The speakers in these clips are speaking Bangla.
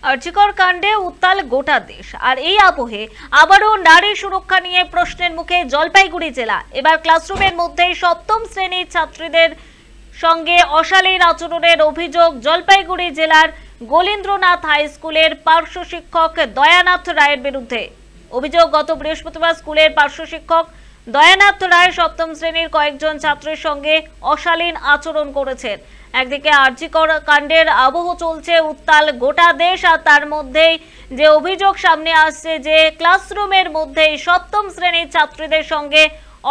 আরজিকর কাণ্ডে উত্তাল গোটা দেশ। আর এই আবহে আবারও নারী সুরক্ষা নিয়ে প্রশ্নের মুখে জলপাইগুড়ি জেলা। এবার ক্লাসরুমের মধ্যেই সপ্তম শ্রেণীর ছাত্রীদের সঙ্গে অশালীন আচরণের অভিযোগ জলপাইগুড়ি জেলার গোলিন্দ্রনাথ হাই স্কুলের পার্শ্ব শিক্ষক দয়ানাথ রায়ের বিরুদ্ধে। অভিযোগ, গত বৃহস্পতিবার স্কুলের পার্শ্ব শিক্ষক দয়ানাথ রায় সপ্তম শ্রেণীর কয়েকজন ছাত্রের সঙ্গে অশালীন আচরণ করেছেন। একদিকে আরজিকর কাণ্ডের আবহ চলছে উত্তাল গোটা দেশ, আর তার মধ্যেই যে অভিযোগ সামনে আসছে যে ক্লাসরুমের মধ্যেই সপ্তম শ্রেণীর ছাত্রীদের সঙ্গে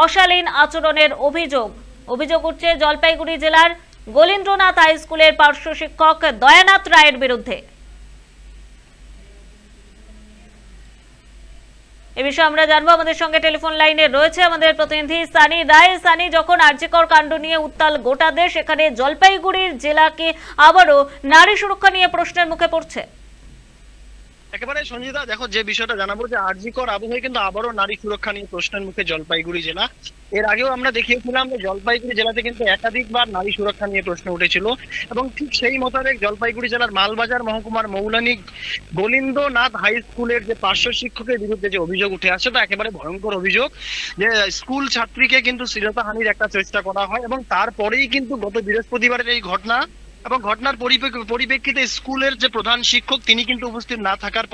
অশালীন আচরণের অভিযোগ উঠছে জলপাইগুড়ি জেলার গোলিন্দ্রনাথ হাই স্কুলের পার্শ্ব শিক্ষক দয়ানাথ রায়ের বিরুদ্ধে। এ বিষয়ে আমরা জানবো, আমাদের সঙ্গে টেলিফোন লাইনে রয়েছে আমাদের প্রতিনিধি সানি রায়। সানি, যখন আরজিকর কাণ্ড নিয়ে উত্তাল গোটা দেশ, এখানে জলপাইগুড়ির জেলাকে আবারও নারী সুরক্ষা নিয়ে প্রশ্নের মুখে পড়ছে। একেবারে সঞ্জিতা, দেখো যে বিষয়টা জানাবো যে আরজিকর আবহে কিন্তু আবারও নারী সুরক্ষা নিয়ে প্রশ্নের মুখে জলপাইগুড়ি জেলা। এর আগেও আমরা দেখিয়েছিলাম যে জলপাইগুড়ি জেলাতে কিন্তু একাধিকবার নারী সুরক্ষা নিয়ে প্রশ্ন উঠেছিল এবং ঠিক সেই মোতাবেক জলপাইগুড়ি জেলার মালবাজার মহকুমার মৌলানী গোলিন্দ্রনাথ হাই স্কুলের যে পার্শ্ব শিক্ষকের বিরুদ্ধে যে অভিযোগ উঠে আসছে তা একেবারে ভয়ঙ্কর অভিযোগ যে স্কুল ছাত্রীকে কিন্তু শ্লীলতাহানির একটা চেষ্টা করা হয় এবং তারপরেই কিন্তু গত বৃহস্পতিবারের এই ঘটনা এবং ঘটনার পরিপ্রেক্ষিতে স্কুলের যে প্রধান শিক্ষক তিনি কিন্তু উপস্থিত না থাকার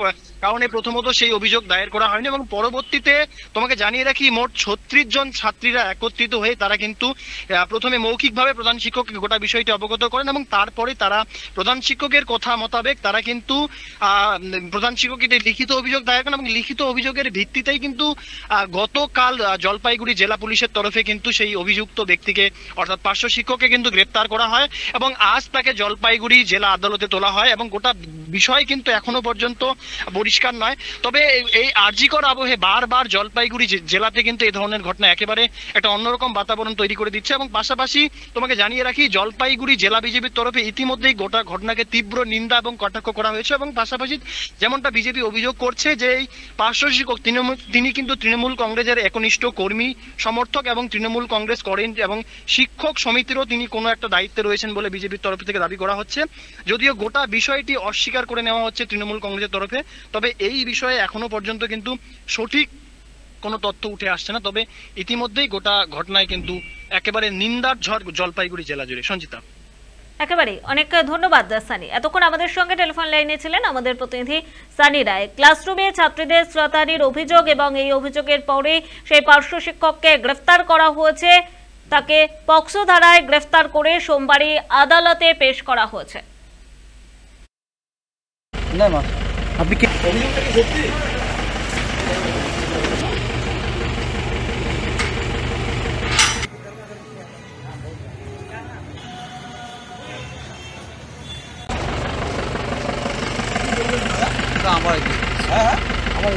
কারণে প্রথমত সেই অভিযোগ দায়ের করা হয়নি এবং পরবর্তীতে তোমাকে জানিয়ে রাখি মোট 36 জন ছাত্রীরা একত্রিত হয়ে তারা কিন্তু প্রথমে মৌখিকভাবে প্রধান শিক্ষককে গোটা বিষয়টি অবগত করেন এবং তারপরে তারা প্রধান শিক্ষকের কথা মোতাবেক তারা কিন্তু প্রধান শিক্ষককে লিখিত অভিযোগ দায়ের করেন এবং লিখিত অভিযোগের ভিত্তিতেই কিন্তু গতকাল জলপাইগুড়ি জেলা পুলিশের তরফে কিন্তু সেই অভিযুক্ত ব্যক্তিকে অর্থাৎ পার্শ্ব শিক্ষককে কিন্তু গ্রেপ্তার করা হয় এবং আজ তাকে জলপাইগুড়ি জেলা আদালতে তোলা হয় এবং গোটা বিষয় কিন্তু এখনো পর্যন্ত পরিষ্কার নয়। তবে এই আরজিকর আবহে বারবার জলপাইগুড়ি জেলাতে কিন্তু এই ধরনের ঘটনা একেবারে একটা অন্যরকম বাতাবরণ তৈরি করে দিচ্ছে এবং পাশাপাশি তোমাকে জানিয়ে রাখি জলপাইগুড়ি জেলা বিজেপির তরফে ইতিমধ্যেই গোটা ঘটনাকে তীব্র নিন্দা এবং কটাক্ষ করা হয়েছে এবং পাশাপাশি যেমনটা বিজেপি অভিযোগ করছে যে এই পার্শ্ব শিক্ষক তিনি কিন্তু তৃণমূল কংগ্রেসের একনিষ্ঠ কর্মী সমর্থক এবং তৃণমূল কংগ্রেস করেন এবং শিক্ষক সমিতিরও তিনি কোনো একটা দায়িত্বে রয়েছেন বলে বিজেপির তরফ থেকে দাবি করা হচ্ছে। যদিও গোটা বিষয়টি অস্বীকার করে নেওয়া হচ্ছে তৃণমূল কংগ্রেসের তরফে, তবে এই বিষয়ে এখনো পর্যন্ত কিন্তু সঠিক কোনো তথ্য উঠে আসছে না। তবে ইতিমধ্যেই গোটা ঘটনায় কিন্তু একেবারে নিন্দার ঝড় জলপাইগুড়ি জেলা জুড়ে। সঞ্জিতা, একেবারে অনেক ধন্যবাদ সানি। এতক্ষণ আমাদের সঙ্গে টেলিফোন লাইনে ছিলেন আমাদের প্রতিনিধি সানি রায়। ক্লাসরুমে ছাত্রীদের শ্লীলতাহানির অভিযোগ এবং এই অভিযোগের পরে সেই পার্শ্ব শিক্ষককে গ্রেফতার করা হয়েছে, তাকে পক্সো ধারায় গ্রেফতার করে সোমবারই আদালতে পেশ করা হয়েছে। না মা, আপনি কি অভিযোগটাকে সত্যি? আমার হ্যাঁ আমার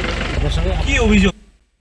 কি অভিযোগ?